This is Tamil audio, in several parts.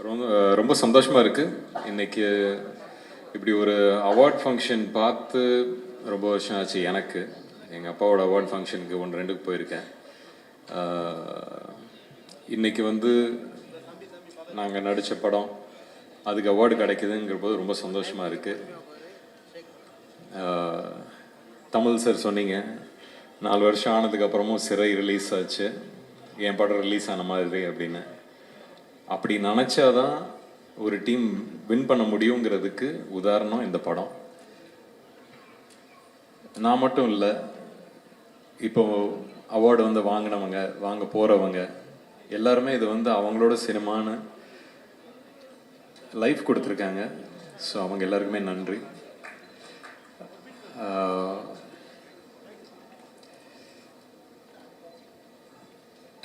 ரொம்ப ரொம்ப சந்தோஷமாக இருக்குது. இன்றைக்கி இப்படி ஒரு அவார்ட் ஃபங்க்ஷன் பார்த்து ரொம்ப வருஷம் ஆச்சு. எனக்கு எங்கள் அப்பாவோட அவார்ட் ஃபங்க்ஷனுக்கு 1-2க்கு போயிருக்கேன். இன்றைக்கி வந்து நாங்கள் நடித்த படம் அதுக்கு அவார்டு கிடைக்குதுங்கிற போது ரொம்ப சந்தோஷமாக இருக்குது. தமிழ் சார் சொன்னீங்க 4 வருஷம் ஆனதுக்கப்புறமும் சிறை ரிலீஸ் ஆச்சு, என் படம் ரிலீஸ் ஆன மாதிரி அப்படின்னு. அப்படி நினச்சாதான் ஒரு டீம் வின் பண்ண முடியுங்கிறதுக்கு உதாரணம் இந்த படம். நான் மட்டும் இல்லை, இப்போ அவார்டு வந்து வாங்கினவங்க, வாங்க போகிறவங்க எல்லாருமே இது வந்து அவங்களோட சினிமான்னு லைஃப் கொடுத்துருக்காங்க. ஸோ அவங்க எல்லாருக்குமே நன்றி.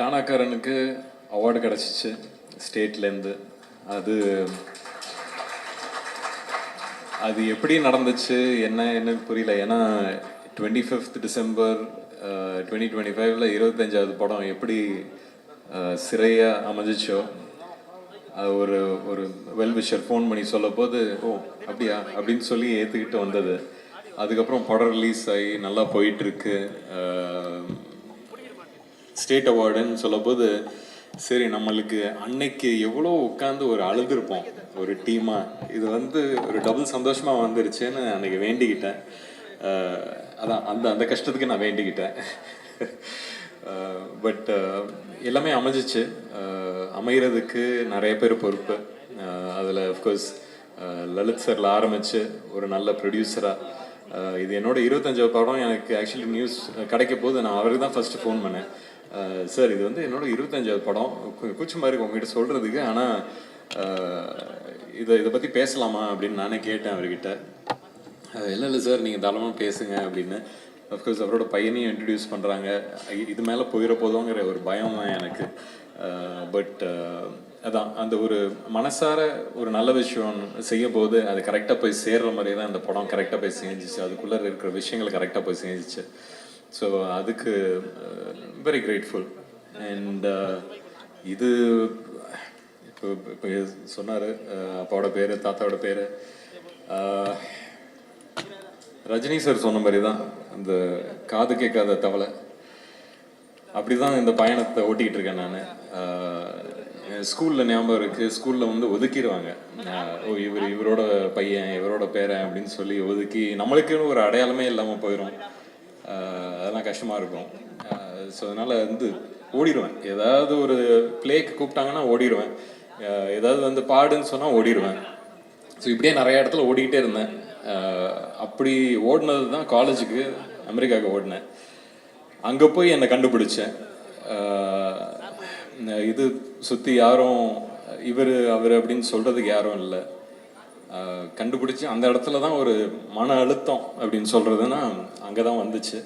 டானாக்காரனுக்கு அவார்டு கிடச்சிச்சு ஸ்டேட்லேருந்து. அது எப்படி நடந்துச்சு என்னன்னு புரியல. ஏன்னா 25th December 2025 25வது படம் எப்படி சிறையாக அமைஞ்சிச்சோ, அது ஒரு வெல்விஷர் ஃபோன் பண்ணி சொல்ல போது ஓ அப்படியா அப்படின்னு சொல்லி ஏற்றுக்கிட்டு வந்தது. அதுக்கப்புறம் படம் ரிலீஸ் ஆகி நல்லா போயிட்டுருக்கு. ஸ்டேட் அவார்டுன்னு சொல்ல போது சரி, நம்மளுக்கு அன்னைக்கு எவ்வளோ உட்காந்து ஒரு அழுதுருப்போம் ஒரு டீமாக. இது வந்து ஒரு டபுள் சந்தோஷமாக வந்துருச்சுன்னு அன்றைக்கி வேண்டிக்கிட்டேன். அதான் அந்த கஷ்டத்துக்கு நான் வேண்டிக்கிட்டேன். பட் எல்லாமே அமைஞ்சிச்சு. அமைகிறதுக்கு நிறைய பேர் பொறுப்பு. அதில் அஃப்கோர்ஸ் லலித் சாரில் ஆரம்பித்து ஒரு நல்ல ப்ரொடியூசராக, இது என்னோடய 25வது படம். எனக்கு ஆக்சுவலி நியூஸ் கிடைக்க போது நான் அவருக்கு தான் ஃபஸ்ட்டு ஃபோன் பண்ணேன். சார், இது வந்து என்னோடய 25வது படம், கூச்சமாக இருக்குது உங்ககிட்ட சொல்கிறதுக்கு, ஆனால் இதை பற்றி பேசலாமா அப்படின்னு நானே கேட்டேன் அவர்கிட்ட. இல்லை சார், நீங்கள் தாராளமாக பேசுங்க அப்படின்னு. அஃப்கோர்ஸ் அவரோட பையனையும் இன்ட்ரடியூஸ் பண்ணுறாங்க. இது மேலே போயிட போதோங்கிற ஒரு பயம் தான் எனக்கு. பட் அதான், அந்த ஒரு மனசார ஒரு நல்ல விஷயம் செய்ய போது அது கரெக்டாக போய் சேர்ற மாதிரி தான் இந்த படம் கரெக்டாக போய் செஞ்சிச்சு. அதுக்குள்ளே இருக்கிற விஷயங்கள் கரெக்டாக போய் செஞ்சிச்சு. ஸோ அதுக்கு வெரி கிரேட்ஃபுல். அண்ட் இது இப்போ சொன்னார் அப்பாவோட பேர், தாத்தாவோட பேர். ரஜினி சார் சொன்ன மாதிரி தான் அந்த காது கேட்காத தவளை, அப்படி தான் இந்த பயணத்தை ஓட்டிக்கிட்டு இருக்கேன் நான். ஸ்கூலில் ஞாபகம் இருக்குது, ஸ்கூலில் வந்து ஒதுக்கிடுவாங்க. ஓ இவரோட பையன், இவரோட பேரன் அப்படின்னு சொல்லி ஒதுக்கி நம்மளுக்குன்னு ஒரு அடையாளமே இல்லாமல் போயிடும். அதெல்லாம் கஷ்டமாக இருக்கும். ஸோ அதனால் வந்து ஓடிடுவேன். ஏதாவது ஒரு பிளேக்கு கூப்பிட்டாங்கன்னா ஓடிடுவேன். ஏதாவது வந்து பாடுன்னு சொன்னால் ஓடிடுவேன். ஸோ இப்படியே நிறைய இடத்துல ஓடிக்கிட்டே இருந்தேன். அப்படி ஓடினது தான் காலேஜுக்கு அமெரிக்காவுக்கு ஓடினேன். அங்கே போய் என்னை கண்டுபிடிச்சேன். இது சுற்றி யாரும் இவர் அவர் அப்படின்னு சொல்கிறதுக்கு யாரும் இல்லை. கண்டுபிடிச்சி அந்த இடத்துல தான் ஒரு மன அழுத்தம் அப்படின்னு சொல்கிறதுன்னா அங்கே தான் வந்துச்சு.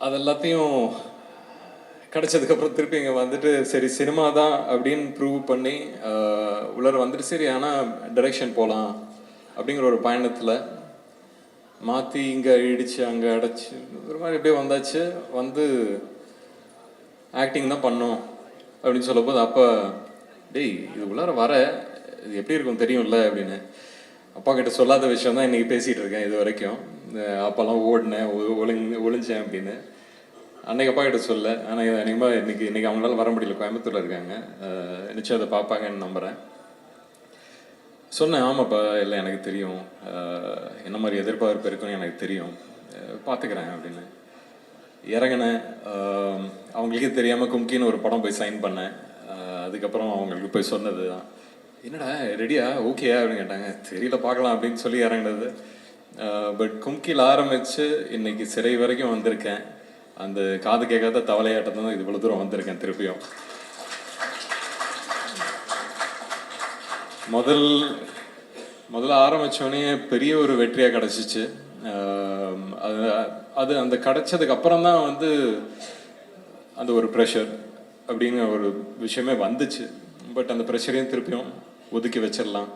அது எல்லாத்தையும் கிடச்சதுக்கப்புறம் திருப்பி இங்கே வந்துட்டு சரி சினிமா தான் அப்படின்னு ப்ரூவ் பண்ணி உள்ளர வந்துட்டு சரி ஆனால் டைரெக்ஷன் போகலாம் அப்படிங்கிற ஒரு பயணத்தில் மாற்றி இங்கே இடித்து அங்கே அடைச்சி ஒரு மாதிரி எப்படியே வந்தாச்சு. வந்து ஆக்டிங் தான் பண்ணோம் அப்படின்னு சொல்ல போது அப்போ டேய் இது உள்ளார வர இது எப்படி இருக்கும் தெரியும்ல அப்படின்னு. அப்பா கிட்ட சொல்லாத விஷயம் தான் இன்றைக்கி பேசிகிட்டு இருக்கேன் இது வரைக்கும். அப்போல்லாம் ஓடினேன், ஒளிஞ்சேன் அப்படின்னு. அன்றைக்கி அப்பா கிட்ட சொல்ல, ஆனால் அநேகமாக இன்றைக்கி அவங்களால வர முடியல, கோயம்புத்தூரில் இருக்காங்க. நிச்சயம் அதை பார்ப்பாங்கன்னு நம்புகிறேன். சொன்னேன், ஆமாப்பா இல்லை எனக்கு தெரியும், என்ன மாதிரி எதிர்பார்ப்பு இருக்குன்னு எனக்கு தெரியும், பார்த்துக்கிறேன் அப்படின்னு. இறங்கினேன். அவங்களுக்கே தெரியாமல் கும்கின்னு ஒரு படம் போய் சைன் பண்ணேன். அதுக்கப்புறம் அவங்களுக்கு போய் சொன்னது தான், என்னடா ரெடியா ஓகேயா அப்படின்னு கேட்டாங்க. தெரியல பார்க்கலாம் அப்படின்னு சொல்லி இறங்கினது. பட் கும்கியில் ஆரம்பித்து இன்னைக்கு சிறை வரைக்கும் வந்திருக்கேன். அந்த காது கேட்காத தவளையாட்டத்தை தான் இது இவ்வளோ தூரம் வந்திருக்கேன். திருப்பியும் முதல்ல ஆரம்பித்தோடனே பெரிய ஒரு வெற்றியாக கிடச்சிச்சு. அது அந்த கிடச்சதுக்கு அப்புறம் தான் வந்து அந்த ஒரு ப்ரெஷர் அப்படிங்கிற ஒரு விஷயமே வந்துச்சு. பட் அந்த ப்ரெஷரையும் திருப்பியும் ஒதுக்கி வச்சிடலாம்.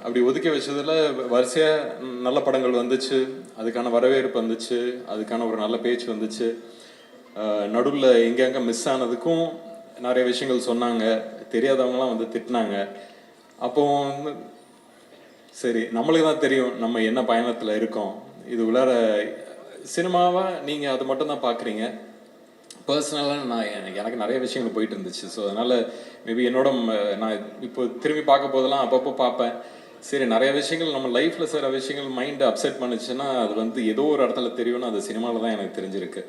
அப்படி ஒதுக்கி வச்சதில் வரிசையாக நல்ல படங்கள் வந்துச்சு, அதுக்கான வரவேற்பு வந்துச்சு, அதுக்கான ஒரு நல்ல பேச்சு வந்துச்சு. நடுவில் எங்கெங்கே மிஸ் ஆனதுக்கும் நிறைய விஷயங்கள் சொன்னாங்க. தெரியாதவங்களாம் வந்து திட்டினாங்க. அப்போ வந்து சரி நம்மளுக்கு தான் தெரியும் நம்ம என்ன பயணத்தில் இருக்கோம். இது உள்ளார சினிமாவாக நீங்கள் அது மட்டும் தான் பார்க்குறீங்க. பர்சனலாக நான் எனக்கு நிறைய விஷயங்கள் போயிட்டு இருந்துச்சு. ஸோ அதனால் மேபி என்னோட நான் இப்போ திரும்பி பார்க்க போதெல்லாம் அப்பப்போ பார்ப்பேன். சரி நிறைய விஷயங்கள் நம்ம லைஃப்பில் சில விஷயங்கள் மைண்டை அப்செட் பண்ணுச்சுன்னா அது வந்து ஏதோ ஒரு இடத்துல தெரியும்னு அது சினிமாவில் தான் எனக்கு தெரிஞ்சிருக்கு.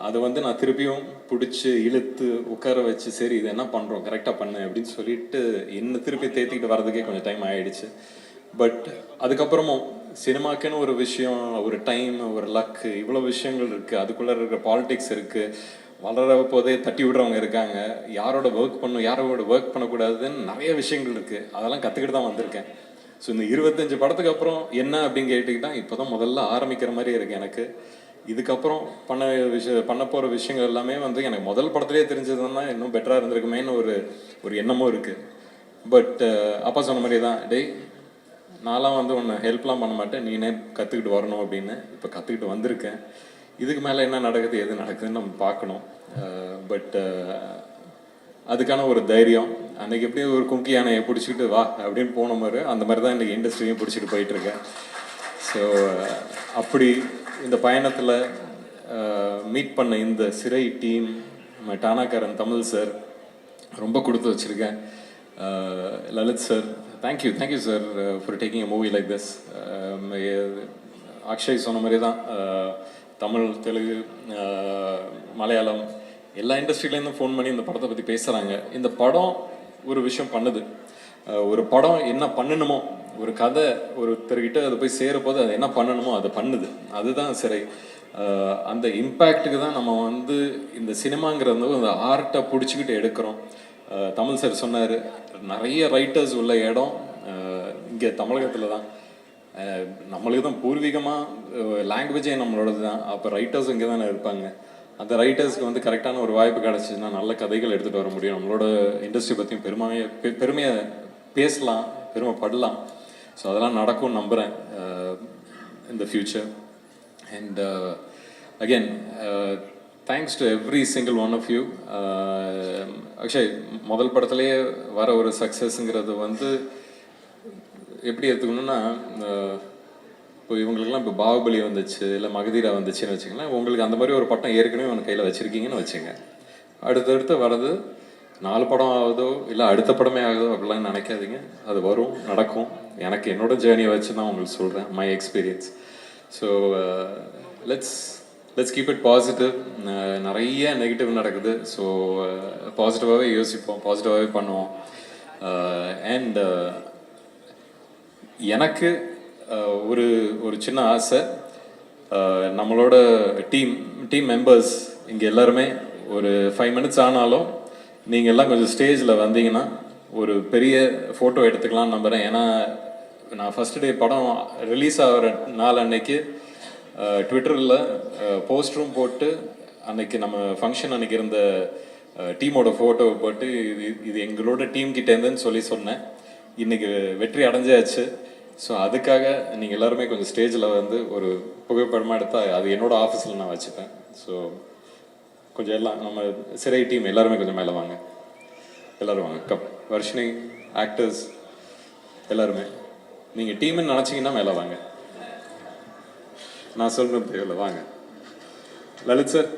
அது வந்து நான் திருப்பியும் பிடிச்சி இழுத்து உட்கார வச்சு சரி இது என்ன பண்ணுறோம் கரெக்டாக பண்ணு அப்படின்னு சொல்லிட்டு என்ன திருப்பி தேத்திக்கிட்டு வர்றதுக்கே கொஞ்சம் டைம் ஆகிடுச்சு. பட் அதுக்கப்புறமும் சினிமாக்குன்னு ஒரு விஷயம், ஒரு டைம், ஒரு லக்கு, இவ்வளோ விஷயங்கள் இருக்குது. அதுக்குள்ளே இருக்கிற பாலிடிக்ஸ் இருக்குது. வளர போதே தட்டி விடுறவங்க இருக்காங்க. யாரோட ஒர்க் பண்ணணும், யாரோட ஒர்க் பண்ணக்கூடாதுன்னு நிறைய விஷயங்கள் இருக்குது. அதெல்லாம் கற்றுக்கிட்டு தான் வந்திருக்கேன். ஸோ இந்த 25 படத்துக்கு அப்புறம் என்ன அப்படின்னு கேட்டுக்கிட்டால் இப்போ தான் முதல்ல ஆரம்பிக்கிற மாதிரி இருக்குது எனக்கு. இதுக்கப்புறம் பண்ண போகிற விஷயங்கள் எல்லாமே வந்து எனக்கு முதல் படத்துலேயே தெரிஞ்சதுன்னா இன்னும் பெட்டராக இருந்திருக்குமேன்னு ஒரு எண்ணமும் இருக்குது. பட் அப்பா சொன்ன மாதிரி தான், டேய் நான்லாம் வந்து ஒன்று ஹெல்ப்லாம் பண்ண மாட்டேன், நீனே கற்றுக்கிட்டு வரணும் அப்படின்னு. இப்போ கற்றுக்கிட்டு வந்திருக்கேன். இதுக்கு மேலே என்ன நடக்குது எது நடக்குதுன்னு நம்ம பார்க்கணும். பட் அதுக்கான ஒரு தைரியம் அன்றைக்கி எப்படியும் ஒரு கும்கி யானையை பிடிச்சிக்கிட்டு வா அப்படின்னு போன மாதிரி அந்த மாதிரி தான் இன்றைக்கி இண்டஸ்ட்ரியும் பிடிச்சிட்டு போயிட்டுருக்கேன். ஸோ அப்படி இந்த பயணத்தில் மீட் பண்ண இந்த சிறை டீம், டானாக்காரன் தமிழ் சார் ரொம்ப கொடுத்து வச்சுருக்கேன். Lalit sir, thank you sir for taking a movie like this. Akshay சொன்ன மாதிரி தான் தமிழ், தெலுங்கு, மலையாளம் எல்லா இண்டஸ்ட்ரியிலேருந்தும் ஃபோன் பண்ணி இந்த படத்தை பற்றி பேசுகிறாங்க. இந்த படம் ஒரு விஷயம் பண்ணுது. ஒரு படம் என்ன பண்ணணுமோ, ஒரு கதை ஒருத்தர்கிட்ட அது போய் சேரப்போது அது என்ன பண்ணணுமோ அதை பண்ணுது. அதுதான் சிறை. அந்த இம்பேக்டுக்கு தான் நம்ம வந்து இந்த சினிமாங்கிறது அந்த ஆர்ட்டை பிடிச்சிக்கிட்டு எடுக்கிறோம். தமிழ் சார் சொன்னார், நிறைய ரைட்டர்ஸ் உள்ள இடம் இங்கே தமிழகத்தில் தான். நம்மளுக்கு தான் பூர்வீகமாக லாங்குவேஜே நம்மளோடது தான். அப்போ ரைட்டர்ஸ் இங்கே தானே இருப்பாங்க. அந்த ரைட்டர்ஸ்க்கு வந்து கரெக்டான ஒரு வாய்ப்பு கிடச்சிதுன்னா நல்ல கதைகள் எடுத்துகிட்டு வர முடியும். நம்மளோட இண்டஸ்ட்ரி பற்றியும் பெருமையாக பேசலாம், பெருமைப்படலாம். ஸோ அதெல்லாம் நடக்கும்னு நம்புகிறேன் இந்த future. And again thanks to every single one of you. Akshay, முதல் படத்துலேயே வர ஒரு சக்ஸஸ்ங்கிறது வந்து எப்படி எடுத்துக்கணுன்னா, இப்போ இவங்களுக்குலாம் இப்போ பாகுபலி வந்துச்சு, இல்லை மகதீரா வந்துச்சுன்னு வச்சுக்கலாம். உங்களுக்கு அந்த மாதிரி ஒரு பட்டம் ஏற்கனவே உங்கள் கையில் வச்சுருக்கீங்கன்னு வச்சுங்க. அடுத்தடுத்து வர்றது 4 படம் ஆகுதோ இல்லை அடுத்த படமே ஆகுதோ அப்படிலாம் நினைக்காதீங்க. அது வரும், நடக்கும். எனக்கு என்னோட ஜேர்னியை வச்சு தான் உங்களுக்கு சொல்கிறேன், my experience. So let's keep it positive. நிறைய நெகட்டிவ் நடக்குது. ஸோ பாசிட்டிவாகவே யோசிப்போம், பாசிட்டிவாகவே பண்ணுவோம். அண்ட் எனக்கு ஒரு சின்ன ஆசை, நம்மளோட டீம் மெம்பர்ஸ் இங்கே எல்லாருமே ஒரு 5 மினிட்ஸ் ஆனாலும் நீங்கள் எல்லாம் கொஞ்சம் ஸ்டேஜில் வந்தீங்கன்னா ஒரு பெரிய ஃபோட்டோ எடுத்துக்கலாம்னு நம்புகிறேன். ஏன்னா நான் ஃபஸ்ட் டே படம் ரிலீஸ் ஆகிற நாள் அன்னைக்கு ட்விட்டரில் போஸ்டரும் போட்டு அன்னைக்கு நம்ம ஃபங்க்ஷன் அன்னைக்கு இருந்த டீமோட ஃபோட்டோவை போட்டு இது எங்களோட டீம் கிட்டேருந்துன்னு சொல்லி சொன்னேன். இன்றைக்கி வெற்றி அடைஞ்சாச்சு. ஸோ அதுக்காக நீங்கள் எல்லாருமே கொஞ்சம் ஸ்டேஜில் வந்து ஒரு புகைப்படமாக எடுத்தால் அது என்னோடய ஆஃபீஸில் நான் வச்சுப்பேன். ஸோ கொஞ்சம் எல்லாம் நம்ம சிறை டீம் எல்லாருமே கொஞ்சம் மேலே வாங்க, எல்லோரும் வாங்க. வர்ஷினி, ஆக்டர்ஸ் எல்லாருமே நீங்கள் டீம்னு நினச்சிங்கன்னா மேலே வாங்க. நான் சொல்கிறேன் தேவையில்லை, வாங்க. லலித் சார்,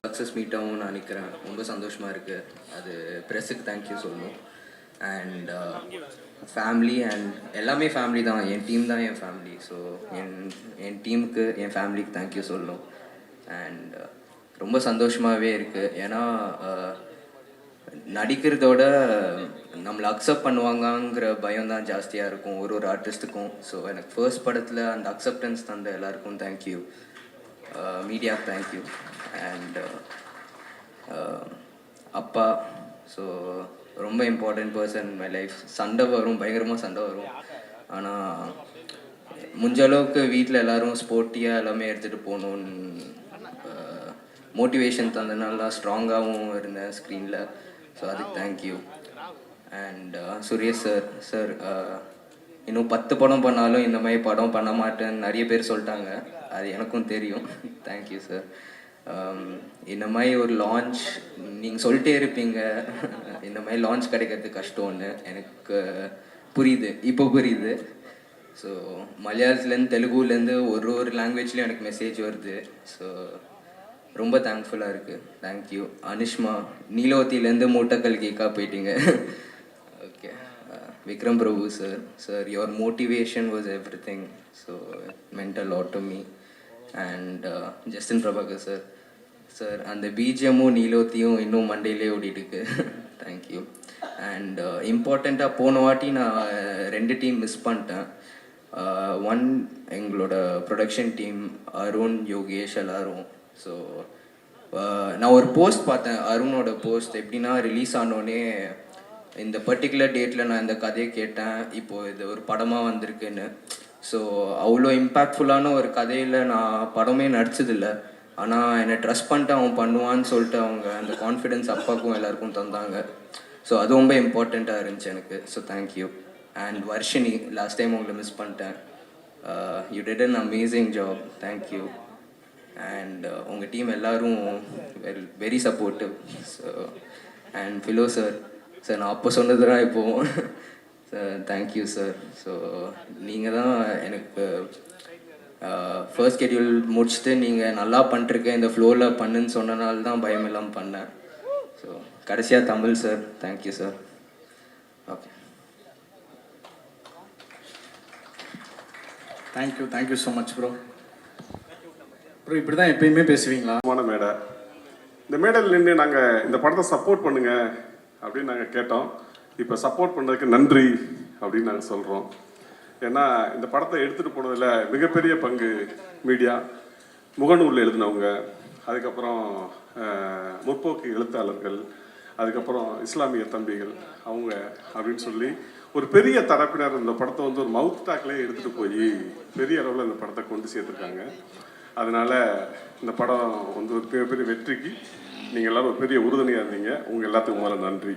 சக்ஸஸ் மீட் ஆகும் நான் நினைக்கிறேன். ரொம்ப சந்தோஷமாக இருக்குது. அது ப்ரெஸ்ஸுக்கு தேங்க்யூ சொல்லணும். அண்ட் ஃபேமிலி அண்ட் எல்லாமே ஃபேமிலி தான். என் டீம் தான் என் ஃபேமிலி. ஸோ என் டீமுக்கு, என் ஃபேமிலிக்கு தேங்க்யூ சொல்லணும். அண்ட் ரொம்ப சந்தோஷமாகவே இருக்குது. ஏன்னா நடிக்கிறதோட நம்மளை அக்செப்ட் பண்ணுவாங்கங்கிற பயம் தான் ஜாஸ்தியாக இருக்கும் ஒரு ஆர்டிஸ்ட்டுக்கும். ஸோ எனக்கு ஃபர்ஸ்ட் படத்தில் அந்த அக்செப்டன்ஸ் தந்த எல்லாருக்கும் தேங்க்யூ. மீடியாவுக்கு தேங்க்யூ. அண்ட் அப்பா, ஸோ ரொம்ப இம்பார்ட்டன்ட் பர்சன் மை லைஃப். சண்டை வரும், பயங்கரமாக சண்டை வரும். ஆனால் முடிஞ்ச அளவுக்கு வீட்டில் எல்லோரும் ஸ்போர்ட்டியாக எல்லாமே எடுத்துகிட்டு போகணுன்னு மோட்டிவேஷன் தந்தனால ஸ்ட்ராங்காகவும் இருந்தேன் ஸ்க்ரீனில். ஸோ அதுக்கு தேங்க்யூ. அண்ட் சுரேஷ் சார் இன்னும் 10 படம் பண்ணாலும் இந்த மாதிரி படம் பண்ண மாட்டேன்னு நிறைய பேர் சொல்லிட்டாங்க. அது எனக்கும் தெரியும். Thank you sir. இந்த மாதிரி ஒரு லான்ச் நீங்கள் சொல்லிட்டே இருப்பீங்க இந்த மாதிரி லான்ச் கிடைக்கிறது கஷ்டம்னு. எனக்கு புரியுது, இப்போ புரியுது. ஸோ மலையாளத்துலேருந்து தெலுங்குலேருந்து ஒரு லாங்குவேஜ்லேயும் எனக்கு மெசேஜ் வருது. ஸோ ரொம்ப தேங்க்ஃபுல்லாக இருக்குது. தேங்க்யூ அனிஷ்மா. நீலோத்திலேருந்து மூட்டக்கல் கேக்கா போயிட்டீங்க. Okay. Vikram Prabhu sir your motivation was everything. So meant a lot to me. And Justin Prabhakar sir அந்த பிஜிஎம்மும் நீலோத்தியும் இன்னும் மண்டேலே ஓடிட்டுருக்கு. தேங்க்யூ. அண்ட் இம்பார்ட்டண்ட்டாக போன வாட்டி நான் 2 டீம் மிஸ் பண்ணிட்டேன். ஒன் எங்களோட ப்ரொடக்ஷன் டீம் அருண், யோகேஷ் எல்லாரும். ஸோ நான் ஒரு போஸ்ட் பார்த்தேன், அருணோட போஸ்ட். எப்படின்னா ரிலீஸ் ஆனோடனே இந்த பர்டிகுலர் டேட்டில் நான் இந்த கதையை கேட்டேன், இப்போது இது ஒரு படமாக வந்திருக்குன்னு. ஸோ அவ்வளோ இம்பேக்ட்ஃபுல்லான ஒரு கதையில் நான் படமே நடிச்சதில்லை. ஆனால் என்னை ட்ரஸ்ட் பண்ணிட்டு அவன் பண்ணுவான்னு சொல்லிட்டு அவங்க அந்த கான்ஃபிடென்ஸ் அப்பாவுக்கும் எல்லாருக்கும் தந்தாங்க. ஸோ அது ரொம்ப இம்பார்ட்டண்ட்டாக இருந்துச்சு எனக்கு. So thank you. And Varshini, last time உங்களை மிஸ் பண்ணிட்டேன். You did an amazing job. Thank you. And உங்கள் டீம் எல்லோரும் very supportive. So and Philo sir நான் அப்போ சொன்னது தான் இப்போது. Sir thank you sir. ஸோ நீங்கள் தான் எனக்கு ஃபர்ஸ்ட் ஷெட்யூல் முடிச்சுட்டு நீங்கள் நல்லா பண்ணிட்டுருக்க இந்த ஃப்ளோவில் பண்ணுன்னு சொன்னனால தான் பயம் இல்லாமல் பண்ணேன். ஸோ கடைசியாக Tamil sir, thank you sir. Okay, thank you so much bro. Bro இப்படி தான் எப்பயுமே பேசுவீங்களா? மேடை, இந்த மேடையில் நின்று நாங்கள் இந்த படத்தை சப்போர்ட் பண்ணுங்க அப்படின்னு நாங்கள் கேட்டோம். இப்போ சப்போர்ட் பண்ணுறதுக்கு நன்றி அப்படின்னு நாங்கள் சொல்கிறோம். ஏன்னா இந்த படத்தை எடுத்துகிட்டு போனதில் மிகப்பெரிய பங்கு மீடியா, முகநூலில் எழுதினவங்க, அதுக்கப்புறம் முற்போக்கு எழுத்தாளர்கள், அதுக்கப்புறம் இஸ்லாமிய தம்பிகள் அவங்க அப்படின்னு சொல்லி ஒரு பெரிய தரப்பினர் இந்த படத்தை வந்து ஒரு மவுத் டாக்லேயே எடுத்துகிட்டு போய் பெரிய அளவில் இந்த படத்தை கொண்டு சேர்த்துருக்காங்க. அதனால் இந்த படம் வந்து ஒரு மிகப்பெரிய வெற்றிக்கு நீங்கள் எல்லோரும் ஒரு பெரிய உறுதுணையாக இருந்தீங்க. உங்கள் எல்லாத்துக்கும் முதல்ல நன்றி.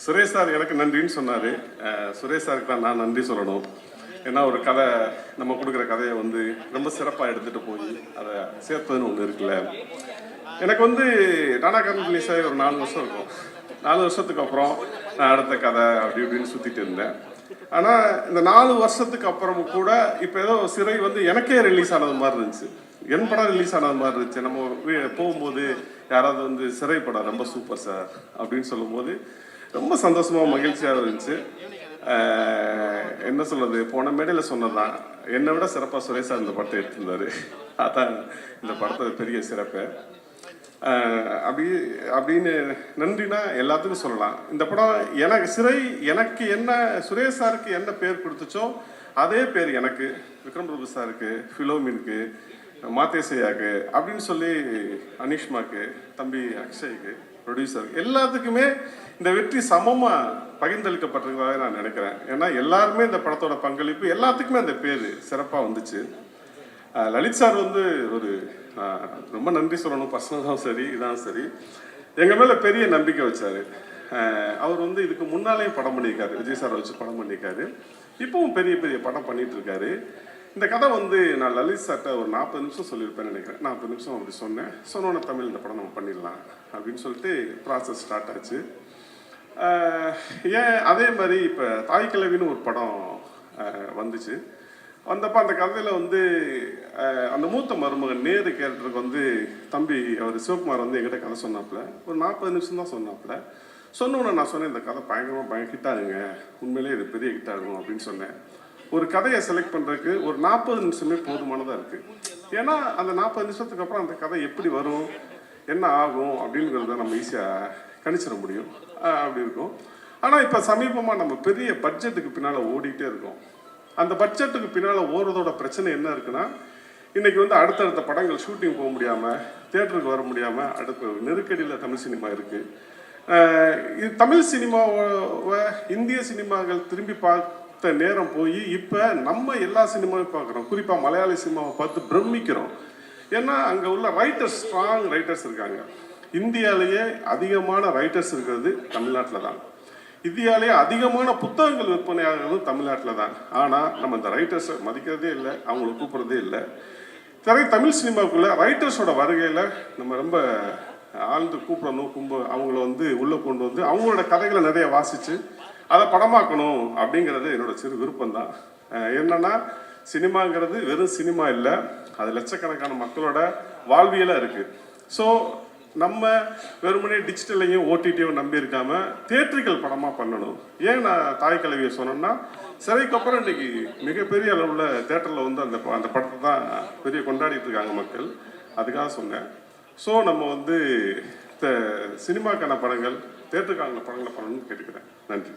சுரேஷ் சார் எனக்கு நன்றின்னு சொன்னார். சுரேஷ் சாருக்கு தான் நான் நன்றி சொல்லணும். ஏன்னா ஒரு கதை, நம்ம கொடுக்குற கதையை வந்து ரொம்ப சிறப்பாக எடுத்துகிட்டு போய் அதை சேர்த்ததுன்னு ஒன்று இருக்குல்ல. எனக்கு வந்து நானாக்காரன் ரிலீஸ் ஆகி ஒரு 4 வருஷம் இருக்கும். 4 வருஷத்துக்கு அப்புறம் நான் அடுத்த கதை அப்படி இப்படின்னு சுற்றிட்டு இருந்தேன். ஆனால் இந்த 4 வருஷத்துக்கு அப்புறமும் கூட இப்போ ஏதோ சிறை வந்து எனக்கே ரிலீஸ் ஆனது மாதிரி இருந்துச்சு, என் படம் ரிலீஸ் ஆனது மாதிரி இருந்துச்சு. நம்ம போகும்போது யாராவது வந்து சிறை படம் ரொம்ப சூப்பர் சார் அப்படின்னு சொல்லும்போது ரொம்ப சந்தோஷமாக மகிழ்ச்சியாக இருந்துச்சு. என்ன சொல்கிறது, போன மேடையில் சொன்னதான், என்னை விட சிறப்பாக சுரேஷ் சார் இந்த படத்தை எடுத்திருந்தார். அதான் இந்த படத்தை பெரிய சிறப்பு. அப்படின்னு நன்றினா எல்லாத்துக்கும் சொல்லலாம். இந்த படம் எனக்கு சிறை எனக்கு என்ன சுரேஷ் சாருக்கு என்ன பேர் கொடுத்துச்சோ அதே பேர் எனக்கு, விக்ரம் பிரபு சாருக்கு, ஃபிலோமினுக்கு, மாத்தேசையாக்கு அப்படின்னு சொல்லி அனிஷ்மாக்கு, தம்பி அக்ஷய்க்கு, ப்ரொடியூசருக்கு, எல்லாத்துக்குமே இந்த வெற்றி சமமாக பகிர்ந்தளிக்கப்பட்டிருக்கிறதாக நான் நினைக்கிறேன். ஏன்னா எல்லாருமே இந்த படத்தோட பங்களிப்பு, எல்லாத்துக்குமே அந்த பேர் சிறப்பாக வந்துச்சு. லலித் சார் வந்து ஒரு ரொம்ப நன்றி சொல்லணும். பர்சனலாகவும் சரி, இதான் சரி, எங்கள் மேலே பெரிய நம்பிக்கை வச்சார். அவர் வந்து இதுக்கு முன்னாலேயும் படம் பண்ணியிருக்காரு, விஜய் சாரை வச்சு படம் பண்ணியிருக்காரு, இப்பவும் பெரிய பெரிய படம் பண்ணிட்டு இருக்காரு. இந்த கதை வந்து நான் லலித் சார்ட்ட ஒரு 40 நிமிஷம் சொல்லியிருப்பேன்னு நினைக்கிறேன். 40 நிமிஷம் அப்படி சொன்னோன்னே தமிழ் இந்த படம் நம்ம பண்ணிடலாம் அப்படின்னு சொல்லிட்டு ப்ராசஸ் ஸ்டார்ட் ஆச்சு. ஏன் அதே மாதிரி இப்போ தாய் கிழவின்னு ஒரு படம் வந்துச்சு. வந்தப்போ அந்த கதையில் வந்து அந்த மூத்த மருமகன் நேரு கேரக்டருக்கு வந்து தம்பி அவர் சிவகுமார் வந்து எங்கிட்ட கதை சொன்னாப்புல. ஒரு 40 நிமிஷம் தான் சொன்னாப்புல. சொன்னோன்னே நான் சொன்னேன், இந்த கதை பயங்கரமாக ஹிட் ஆகுங்க, உண்மையிலே இது பெரிய ஹிட் ஆகும் அப்படின்னு சொன்னேன். ஒரு கதையை செலக்ட் பண்ணுறதுக்கு ஒரு 40 நிமிஷமே போதுமானதாக இருக்குது. ஏன்னா அந்த 40 நிமிஷத்துக்கு அப்புறம் அந்த கதை எப்படி வரும், என்ன ஆகும் அப்படிங்கிறத நம்ம ஈஸியாக கணிச்சிட முடியும். அப்படி இருக்கும். ஆனால் இப்போ சமீபமாக நம்ம பெரிய பட்ஜெட்டுக்கு பின்னால் ஓடிட்டே இருக்கோம். அந்த பட்ஜெட்டுக்கு பின்னால் ஓடுறதோட பிரச்சனை என்ன இருக்குன்னா, இன்றைக்கி வந்து அடுத்தடுத்த படங்கள் ஷூட்டிங் போக முடியாமல், தியேட்டருக்கு வர முடியாமல், அடுத்த நெருக்கடியில் தமிழ் சினிமா இருக்குது. இது தமிழ் சினிமாவை இந்திய சினிமாக்கள் திரும்பி பார்த்த நேரம் போய் இப்போ நம்ம எல்லா சினிமாவையும் பார்க்குறோம். குறிப்பாக மலையாள சினிமாவை பார்த்து பிரமிக்கிறோம். ஏன்னா அங்கே உள்ள ரைட்டர்ஸ், ஸ்ட்ராங் ரைட்டர்ஸ் இருக்காங்க. இந்தியாவிலேயே அதிகமான ரைட்டர்ஸ் இருக்கிறது தமிழ்நாட்டில் தான். இந்தியாவிலேயே அதிகமான புத்தகங்கள் விற்பனையாகிறதும் தமிழ்நாட்டில் தான். ஆனால் நம்ம இந்த ரைட்டர்ஸை மதிக்கிறதே இல்லை, அவங்கள கூப்பிட்றதே இல்லை. தமிழ் சினிமாவுக்குள்ளே ரைட்டர்ஸோட வருகையில் நம்ம ரொம்ப ஆழ்ந்து கூப்பிடணும், அவங்கள வந்து உள்ளே கொண்டு வந்து அவங்களோட கதைகளை நிறைய வாசித்து அதை படமாக்கணும் அப்படிங்கிறது என்னோட சிறு விருப்பம்தான். என்னன்னா சினிமாங்கிறது வெறும் சினிமா இல்லை, அது லட்சக்கணக்கான மக்களோட வாழ்வியலாக இருக்குது. ஸோ நம்ம வெறுமனே டிஜிட்டலையும் ஓடிடியும் நம்பி இருக்காம தியேட்டரிக்கல் படமாக பண்ணணும். ஏன் நான் தாய் கலவியை சொன்னேன்னா, சிறைக்கு அப்புறம் இன்னைக்கு மிகப்பெரிய அளவில் தேட்டரில் வந்து அந்த படத்தை தான் பெரிய கொண்டாடிட்டு இருக்காங்க மக்கள். அதுக்காக சொன்னேன். ஸோ நம்ம வந்து சினிமாக்கான படங்கள், தேட்டருக்கான படங்களை பண்ணணும்னு கேட்டுக்கிறேன். நன்றி.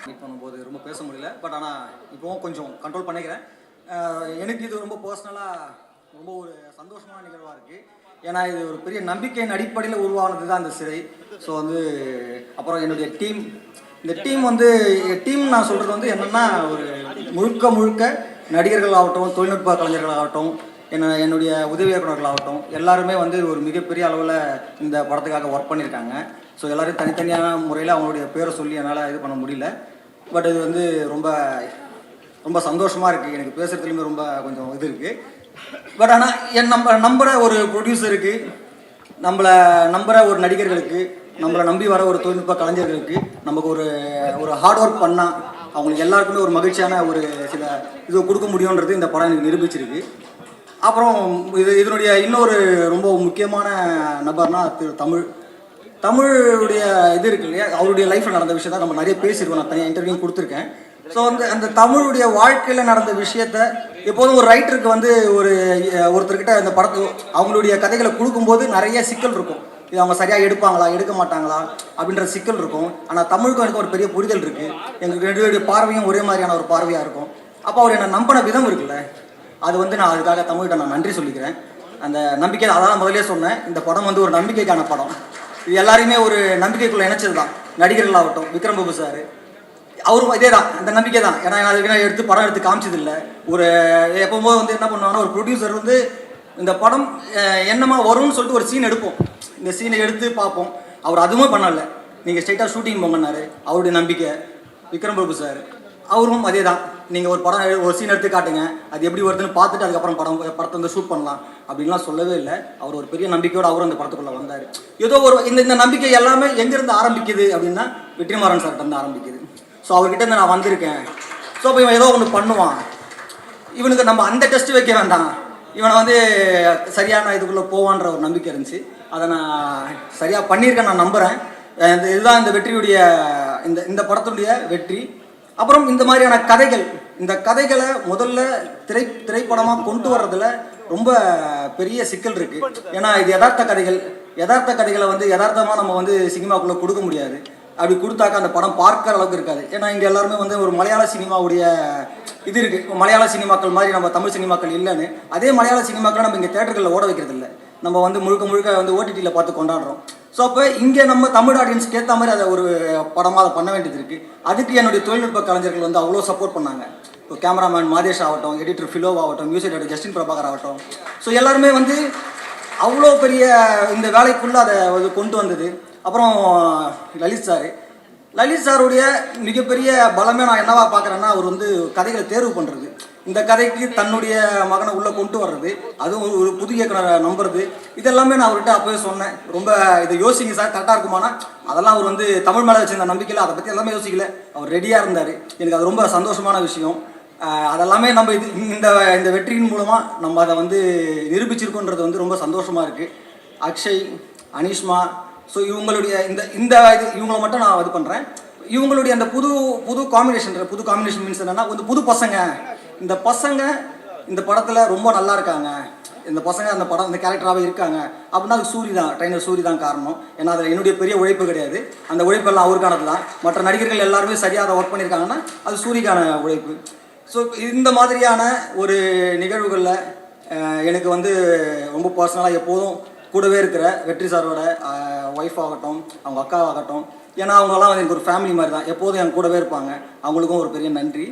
மீட் பண்ணும்போது ரொம்ப பேச முடியல, பட் ஆனால் இப்போவும் கொஞ்சம் கண்ட்ரோல் பண்ணிக்கிறேன். எனக்கு இது ரொம்ப பர்சனலாக ரொம்ப ஒரு சந்தோஷமான நிகழ்வாக இருக்குது. ஏன்னா இது ஒரு பெரிய நம்பிக்கையின் அடிப்படையில் உருவானது தான் அந்த சிறை. ஸோ வந்து அப்புறம் என்னுடைய டீம், இந்த டீம் வந்து நான் சொல்கிறது வந்து என்னென்னா, ஒரு முழுக்க நடிகர்கள் ஆகட்டும், தொழில்நுட்ப கலைஞர்கள் ஆகட்டும், என்னுடைய உதவி இயக்குநர்கள் ஆகட்டும், எல்லாருமே வந்து ஒரு மிகப்பெரிய அளவில் இந்த படத்துக்காக ஒர்க் பண்ணியிருக்காங்க. ஸோ எல்லோரும் தனித்தனியான முறையில் அவங்களுடைய பேரை சொல்லி என்னால் இது பண்ண முடியல. பட் இது வந்து ரொம்ப சந்தோஷமாக இருக்குது. எனக்கு பேசுகிறதுலையுமே ரொம்ப கொஞ்சம் இது இருக்குது. பட் ஆனால் நம்புகிற ஒரு ப்ரொடியூசருக்கு, நம்மளை நம்புகிற ஒரு நடிகர்களுக்கு, நம்மளை நம்பி வர ஒரு தொழில்நுட்ப கலைஞர்களுக்கு நமக்கு ஒரு ஹார்ட் ஒர்க் பண்ணால் அவங்களுக்கு எல்லாருக்குமே ஒரு மகிழ்ச்சியான ஒரு சில இது கொடுக்க முடியுன்றது இந்த படம் எனக்கு நிரூபிச்சிருக்கு. அப்புறம் இதனுடைய இன்னொரு ரொம்ப முக்கியமான நபர்னா தமிழுடைய இது இருக்கு இல்லையா, அவருடைய லைஃப்பில் நடந்த விஷயத்த நம்ம நிறைய பேசியிருக்கோம். நான் தனியாக இன்டர்வியூ கொடுத்துருக்கேன். ஸோ வந்து அந்த தமிழுடைய வாழ்க்கையில் நடந்த விஷயத்த எப்போதும் ஒரு ரைட்டருக்கு வந்து ஒருத்தர்கிட்ட அந்த படத்தை அவங்களுடைய கதைகளை கொடுக்கும்போது நிறைய சிக்கல் இருக்கும். இது அவங்க சரியாக எடுப்பாங்களா, எடுக்க மாட்டாங்களா அப்படின்ற சிக்கல் இருக்கும். ஆனால் தமிழுக்கும் எனக்கு ஒரு பெரிய புரிதல் இருக்குது. எங்களுக்கு ரெண்டு பார்வையும் ஒரே மாதிரியான ஒரு பார்வையாக இருக்கும். அப்போ அவர் என்னை நம்பின விதம் இருக்குல்ல, அது வந்து நான் அதுக்காக தமிழ்கிட்ட நான் நன்றி சொல்லிக்கிறேன். அந்த நம்பிக்கை, அதான் முதலே சொன்னேன், இந்த படம் வந்து ஒரு நம்பிக்கைக்கான படம். இது எல்லாரையுமே ஒரு நம்பிக்கைக்குள்ளே இணைச்சது தான். நடிகர்களாகட்டும், விக்ரம் பாபு சார், அவரும் இதே தான், அந்த நம்பிக்கை தான். ஏன்னா அதுக்கு படம் எடுத்து காமிச்சதில்லை. எப்போம்போது வந்து என்ன பண்ணுவாங்கன்னா, ஒரு ப்ரொடியூசர் வந்து இந்த படம் என்னமா வரும்னு சொல்லிட்டு ஒரு சீன் எடுப்போம், இந்த சீனை எடுத்து பார்ப்போம். அவர் அதுவுமே பண்ணலை, நீங்கள் ஸ்ட்ரைட்டாக ஷூட்டிங் போங்கன்னாரு. அவருடைய நம்பிக்கை. விக்ரம் பிரபு சார் அவரும் அதே தான், நீங்கள் ஒரு சீன் எடுத்து காட்டுங்க, அது எப்படி வருதுன்னு பார்த்துட்டு அதுக்கப்புறம் படத்தை வந்து ஷூட் பண்ணலாம் அப்படின்லாம் சொல்லவே இல்லை. அவர் ஒரு பெரிய நம்பிக்கையோடு அவரும் அந்த படத்துக்குள்ளே வந்தார். ஏதோ ஒரு இந்த நம்பிக்கை எல்லாமே எங்கேருந்து ஆரம்பிக்குது அப்படின்னா, வெற்றிமாறன் சார்கிட்ட இருந்து ஆரம்பிக்குது. ஸோ அவர்கிட்ட இருந்து நான் வந்திருக்கேன். ஸோ இப்போ இவன் ஏதோ ஒன்று பண்ணுவான், இவனுக்கு நம்ம அந்த டெஸ்ட் வைக்க வேண்டாம், இவனை வந்து சரியான இதுக்குள்ளே போவான்ற ஒரு நம்பிக்கை இருந்துச்சு. அதை நான் சரியாக பண்ணியிருக்கேன், நான் நம்புகிறேன். இதுதான் இந்த வெற்றியுடைய இந்த படத்துடைய வெற்றி. அப்புறம் இந்த மாதிரியான இந்த கதைகளை முதல்ல திரைப்படமாக கொண்டு வர்றதுல ரொம்ப பெரிய சிக்கல் இருக்குது. ஏன்னா இது யதார்த்த கதைகளை வந்து யதார்த்தமாக நம்ம வந்து சினிமாக்குள்ளே கொடுக்க முடியாது. அப்படி கொடுத்தாக்கா அந்த படம் பார்க்குற அளவுக்கு இருக்காது. ஏன்னா இங்கே எல்லாருமே வந்து ஒரு மலையாள சினிமாவுடைய இது இருக்குது. மலையாள சினிமாக்கள் மாதிரி நம்ம தமிழ் சினிமாக்கள் இல்லைன்னு. அதே மலையாள சினிமாக்களை நம்ம இங்கே தேட்டர்களில் ஓட வைக்கிறது இல்லை. நம்ம வந்து முழுக்க வந்து ஓடிடியில் பார்த்து கொண்டாடுறோம். ஸோ அப்போ இங்கே நம்ம தமிழ் ஆடியன்ஸ்க்கு ஏற்ற மாதிரி அதை ஒரு படமாக அதை பண்ண வேண்டியது இருக்குது. அதுக்கு என்னுடைய தொழில்நுட்ப கலைஞர்கள் வந்து அவ்வளோ சப்போர்ட் பண்ணாங்க. இப்போ கேமராமேன் மாதேஷ் ஆகட்டும், எடிட்டர் ஃபிலோ ஆகட்டும், மியூசிக் டைரக்டர் ஜஸ்டின் பிரபாகர் ஆகட்டும். ஸோ எல்லாருமே வந்து அவ்வளோ பெரிய இந்த வேலைக்குள்ளே அதை கொண்டு வந்தது. அப்புறம் லலித் சாருடைய மிகப்பெரிய பலமே நான் என்னவா பார்க்குறேன்னா, அவர் வந்து கதைகளை தேர்வு பண்ணுறது, இந்த கதைக்கு தன்னுடைய மகனை உள்ளே கொண்டு வர்றது, அதுவும் ஒரு புது இயக்குனரை நம்புறது, இதெல்லாமே நான் அவர்கிட்ட அப்போவே சொன்னேன். ரொம்ப இதை யோசிங்க சார், கரெக்டாக இருக்குமானா. அதெல்லாம் அவர் வந்து தமிழ் மேலே வச்சிருந்த நம்பிக்கையில் அதை பற்றி எல்லாமே யோசிக்கல, அவர் ரெடியாக இருந்தார். எனக்கு அது ரொம்ப சந்தோஷமான விஷயம். அதெல்லாமே நம்ம இந்த வெற்றியின் மூலமாக நம்ம அதை வந்து நிரூபிச்சிருக்கோன்றது வந்து ரொம்ப சந்தோஷமாக இருக்குது. அக்ஷய், அனிஷ்மா, ஸோ இவங்களுடைய இவங்களை மட்டும் நான் இது பண்ணுறேன். இவங்களுடைய அந்த புது காம்பினேஷன் மீன்ஸ் என்னென்னா, வந்து புது பசங்க, இந்த பசங்க இந்த படத்தில் ரொம்ப நல்லா இருக்காங்க, இந்த பசங்க அந்த படம் இந்த கேரக்டராகவே இருக்காங்க அப்படின்னா அது ட்ரைனர் சூரி தான் காரணம். ஏன்னா அதில் என்னுடைய பெரிய உழைப்பு கிடையாது, அந்த உழைப்பெல்லாம் அவருக்கானது தான். மற்ற நடிகர்கள் எல்லாருமே சரியாக அதை ஒர்க் பண்ணியிருக்காங்கன்னா அது சூரிக்கான உழைப்பு. ஸோ இந்த மாதிரியான ஒரு நிகழ்வுகளில் எனக்கு வந்து ரொம்ப பர்சனலாக எப்போதும் கூடவே இருக்கிற வெற்றி சாரோட ஒய்ஃப் ஆகட்டும், அவங்க அக்காவாகட்டும், ஏன்னா அவங்களாம் வந்து எனக்கு ஒரு ஃபேமிலி மாதிரி தான், எப்போதும் என் கூடவே இருப்பாங்க. அவங்களுக்கும் ஒரு பெரிய நன்றி.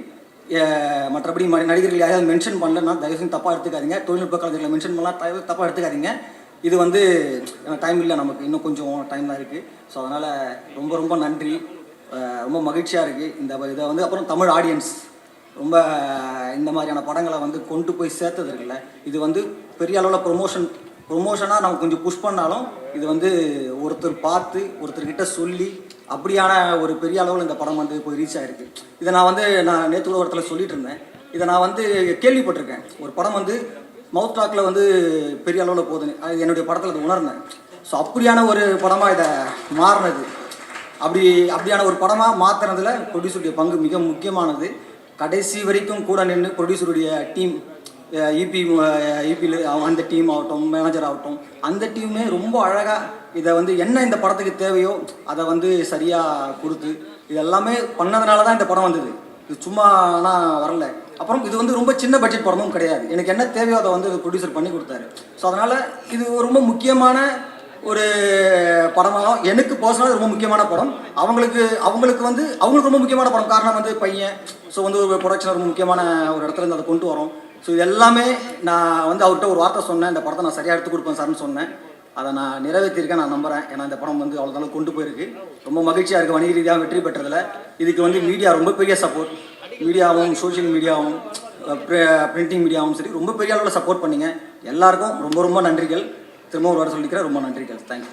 மற்றபடி நடிகர்கள் யாராவது மென்ஷன் பண்ணலன்னா தயவுசெய்து தப்பாக எடுத்துக்காதீங்க. தொழில்நுட்ப கலைஞர்களை மென்ஷன் பண்ணலாம், தப்பாக எடுத்துக்காதீங்க. இது வந்து டைம் இல்லை, நமக்கு இன்னும் கொஞ்சம் டைம் தான் இருக்குது. ஸோ அதனால் ரொம்ப நன்றி, ரொம்ப மகிழ்ச்சியாக இருக்குது இதை வந்து. அப்புறம் தமிழ் ஆடியன்ஸ் ரொம்ப இந்த மாதிரியான படங்களை வந்து கொண்டு போய் சேர்த்தது இருக்குல்ல, இது வந்து பெரிய அளவில் ப்ரொமோஷனாக நம்ம கொஞ்சம் புஷ் பண்ணாலும் இது வந்து ஒருத்தர் பார்த்து ஒருத்தர்கிட்ட சொல்லி அப்படியான ஒரு பெரிய அளவில் இந்த படம் வந்து போய் ரீச் ஆகிருக்கு. இதை நான் நேற்று கூட ஒரு இடத்துல சொல்லிட்டு இருந்தேன். இதை நான் வந்து கேள்விப்பட்டிருக்கேன். ஒரு படம் வந்து மவுத் டாக்கில் வந்து பெரிய அளவில் போகுதுன்னு, அது என்னுடைய படத்தில் அதை உணர்ந்தேன். ஸோ அப்படியான ஒரு படமாக இதை மாறினது, அப்படியான ஒரு படமாக மாற்றினதில் ப்ரொடியூசருடைய பங்கு மிக முக்கியமானது. கடைசி வரைக்கும் கூட நின்று ப்ரொடியூசருடைய டீம், இபியில் அந்த டீம் ஆகட்டும், மேனேஜர் ஆகட்டும், அந்த டீமுமே ரொம்ப அழகாக இதை வந்து என்ன இந்த படத்துக்கு தேவையோ அதை வந்து சரியாக கொடுத்து இது எல்லாமே பண்ணதுனால தான் இந்த படம் வந்தது. இது சும்மா ஆனால் வரல. அப்புறம் இது வந்து ரொம்ப சின்ன பட்ஜெட் படமும் கிடையாது. எனக்கு என்ன தேவையோ அதை வந்து ப்ரொடியூசர் பண்ணி கொடுத்தாரு. ஸோ அதனால் இது ரொம்ப முக்கியமான ஒரு படமாக, எனக்கு பர்சனலாக ரொம்ப முக்கியமான படம். அவங்களுக்கு ரொம்ப முக்கியமான படம். காரணம் வந்து பையன், ஸோ வந்து ஒரு ப்ரொடக்ஷன் ரொம்ப முக்கியமான ஒரு இடத்துல இருந்து அதை கொண்டு வரோம். ஸோ இது எல்லாமே நான் வந்து அவர்கிட்ட ஒரு வார்த்தை சொன்னேன், இந்த படத்தை நான் சரியாக எடுத்து கொடுப்பேன் சார்னு சொன்னேன். அதை நான் நிறைவேற்றிருக்கேன், நான் நம்புகிறேன். ஏன்னா இந்த படம் வந்து அவ்வளோ நாள் கொண்டு போயிருக்கு. ரொம்ப மகிழ்ச்சியாக இருக்குது வணிக ரீதியாக வெற்றி பெற்றதில். இதுக்கு வந்து மீடியா ரொம்ப பெரிய சப்போர்ட். மீடியாவும் சோஷியல் மீடியாவும் பிரிண்டிங் மீடியாவும் சரி ரொம்ப பெரிய அளவில் சப்போர்ட் பண்ணிங்க. எல்லாருக்கும் ரொம்ப ரொம்ப நன்றிகள். திரும்ப ஒரு வாரம் சொல்லிக்கிறேன். ரொம்ப நன்றிகள். தேங்க்யூ.